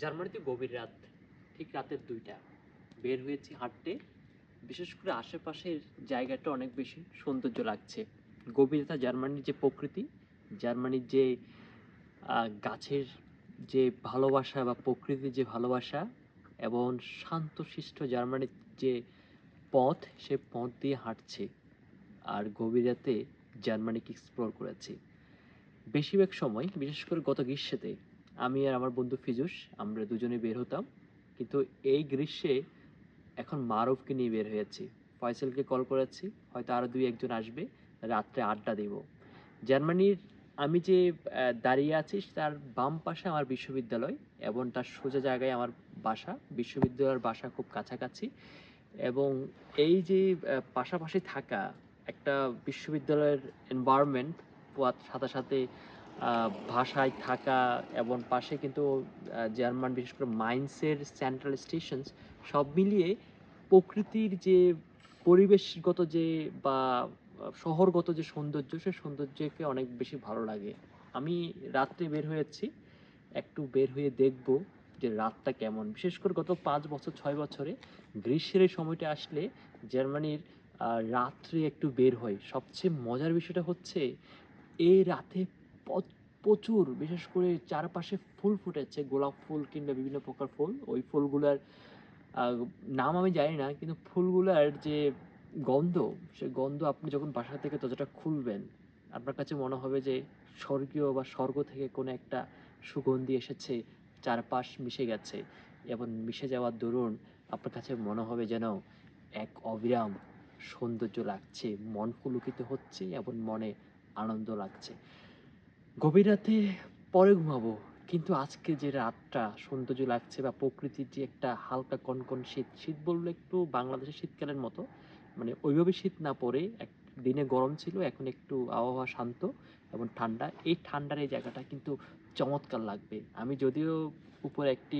জার্মানিতে গভীর রাত, ঠিক রাতের ২টা। বের হয়েছি হাঁটতে। বিশেষ করে আশেপাশের জায়গাটা অনেক বেশি সৌন্দর্য লাগছে। গভীরতা জার্মানির যে প্রকৃতি, জার্মানির যে গাছের যে ভালোবাসা বা প্রকৃতির যে ভালোবাসা এবং শান্তশিষ্ট জার্মানির যে পথ, সে পথ দিয়ে হাঁটছি। আর গভীর রাতে জার্মানিকে এক্সপ্লোর করেছি। বেশিরভাগ সময় বিশেষ করে গত গ্রীষ্মেতে আমি আর আমার বন্ধু ফিজুস আমরা দুজনে বের হতাম, কিন্তু এই গ্রীষ্মে এখন মারুফকে নিয়ে বের হয়েছি। ফয়সালকে কল করেছি, হয়তো আরও দুই একজন আসবে, রাত্রে আড্ডা দেব। জার্মানির আমি যে দাঁড়িয়ে আছি তার বাম পাশে আমার বিশ্ববিদ্যালয় এবং তার সোজা জায়গায় আমার বাসা। বিশ্ববিদ্যালয়ের বাসা খুব কাছাকাছি এবং এই যে পাশাপাশি থাকা একটা বিশ্ববিদ্যালয়ের এনভায়রনমেন্ট, সাথে সাথে ভাষায় থাকা এবং পাশে কিন্তু জার্মান বিশেষ করে মাইন্সের সেন্ট্রাল স্টেশন, সব মিলিয়ে প্রকৃতির যে পরিবেশগত যে বা শহরগত যে সৌন্দর্য, সে সৌন্দর্যকে অনেক বেশি ভালো লাগে। আমি রাত্রে বের হয়েছি, একটু বের হয়ে দেখব যে রাতটা কেমন। বিশেষ করে গত ৫ বছর ৬ বছরে গ্রীষ্মের এই সময়টা আসলে জার্মানির রাত্রে একটু বের হয়। সবচেয়ে মজার বিষয়টা হচ্ছে এই রাতে প্রচুর, বিশেষ করে চারপাশে ফুল ফুটেছে, গোলাপ ফুল কিংবা বিভিন্ন প্রকার ফুল। ওই ফুলগুলার নাম আমি জানি না, কিন্তু ফুলগুলার যে গন্ধ, সে গন্ধ আপনি যখন বাসা থেকে দরজাটা খুলবেন, আপনার কাছে মনে হবে যে স্বর্গীয় বা স্বর্গ থেকে কোনো একটা সুগন্ধি এসেছে, চারপাশ মিশে গেছে এবং মিশে যাওয়ার দরুন আপনার কাছে মনে হবে যেন এক অবিরাম সৌন্দর্য লাগছে, মন পুলকিত হচ্ছে এবং মনে আনন্দ লাগছে। গভীর রাতে পরে ঘুমাবো, কিন্তু আজকে যে রাতটা সৌন্দর্য লাগছে বা প্রকৃতির যে একটা হালকা কনকন শীত, শীত বললে একটু বাংলাদেশের শীতকালের মতো, মানে ওইভাবে শীত না পড়ে দিনে গরম ছিল, এখন একটু আবহাওয়া শান্ত এবং ঠান্ডা। এই ঠান্ডার এই জায়গাটা কিন্তু চমৎকার লাগবে। আমি যদিও উপরে একটি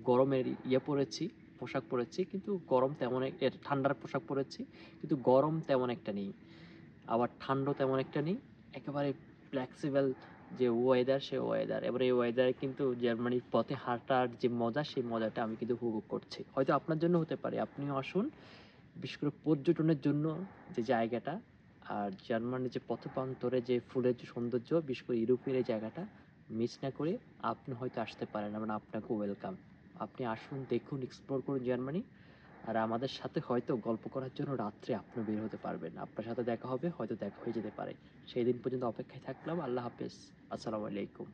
গরমের পরেছি, পোশাক পরেছি, কিন্তু গরম তেমন ঠান্ডার পোশাক পরেছি, কিন্তু গরম তেমন একটা নেই, আবার ঠান্ডা তেমন একটা নেই। একেবারে ফ্লেক্সিবল যে ওয়েদার, সে ওয়েদার। এবার এই ওয়েদারে কিন্তু জার্মানির পথে হাঁটার যে মজা, সেই মজাটা আমি কিন্তু উপভোগ করছি। হয়তো আপনার জন্য হতে পারে, আপনিও আসুন। বিশেষ করে পর্যটনের জন্য যে জায়গাটা, আর জার্মানির যে পথপ্রান্তরে যে ফুলের যে সৌন্দর্য, বিশেষ করে ইউরোপের এই জায়গাটা মিস না করে আপনি হয়তো আসতে পারেন এবং আপনাকে ওয়েলকাম। আপনি আসুন, দেখুন, এক্সপ্লোর করুন জার্মানি। আর আমাদের সাথে হয়তো গল্প করার জন্য রাত্রে আপনিও বের হতে পারবেন। আপনার সাথে দেখা হবে, হয়তো দেখা হয়ে যেতে পারে। সেই দিন পর্যন্ত অপেক্ষায় থাকলাম। আল্লাহ হাফেজ। আসসালামু আলাইকুম।